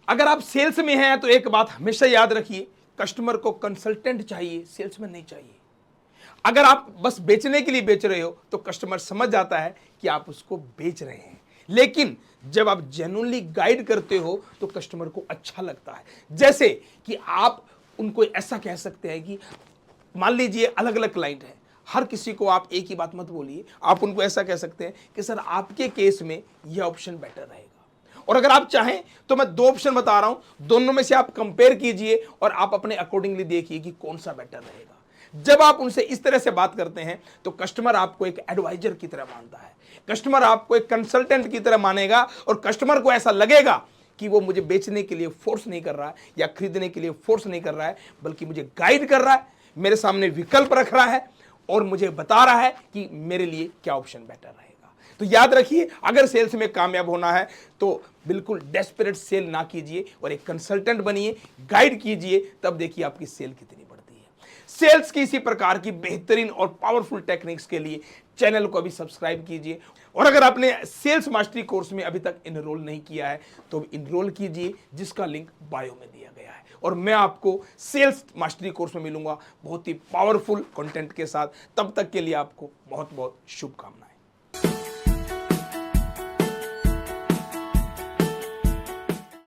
अगर आप सेल्स में हैं तो एक बात हमेशा याद रखिए, कस्टमर को कंसल्टेंट चाहिए, सेल्समैन नहीं चाहिए। अगर आप बस बेचने के लिए बेच रहे हो तो कस्टमर समझ जाता है कि आप उसको बेच रहे हैं, लेकिन जब आप जेन्युइनली गाइड करते हो तो कस्टमर को अच्छा लगता है। जैसे कि आप उनको ऐसा कह सकते हैं कि मान लीजिए अलग अलग क्लाइंट है, हर किसी को आप एक ही बात मत बोलिए। आप उनको ऐसा कह सकते हैं कि सर आपके केस में यह ऑप्शन बेटर रहेगा, और अगर आप चाहें तो मैं दो ऑप्शन बता रहा हूं, दोनों में से आप कंपेयर कीजिए और आप अपने अकॉर्डिंगली देखिए कि कौन सा बेटर रहेगा। जब आप उनसे इस तरह से बात करते हैं तो कस्टमर आपको एक एडवाइजर की तरह मानता है, कस्टमर आपको एक कंसल्टेंट की तरह मानेगा, और कस्टमर को ऐसा लगेगा कि वो मुझे बेचने के लिए फोर्स नहीं कर रहा है या खरीदने के लिए फोर्स नहीं कर रहा है, बल्कि मुझे गाइड कर रहा है, मेरे सामने विकल्प रख रहा है और मुझे बता रहा है कि मेरे लिए क्या ऑप्शन बेटर रहेगा। तो याद रखिए, अगर सेल्स में कामयाब होना है तो बिल्कुल डेस्परेट सेल ना कीजिए और एक कंसल्टेंट बनिए, गाइड कीजिए, तब देखिए आपकी सेल कितनी बढ़ती है। सेल्स की इसी प्रकार की बेहतरीन और पावरफुल टेक्निक्स के लिए चैनल को अभी सब्सक्राइब कीजिए, और अगर आपने सेल्स मास्टरी कोर्स में अभी तक इनरोल नहीं किया है तो इनरोल कीजिए, जिसका लिंक बायो में दिया गया है। और मैं आपको सेल्स मास्टरी कोर्स में मिलूंगा बहुत ही पावरफुल कंटेंट के साथ। तब तक के लिए आपको बहुत बहुत शुभकामनाएं।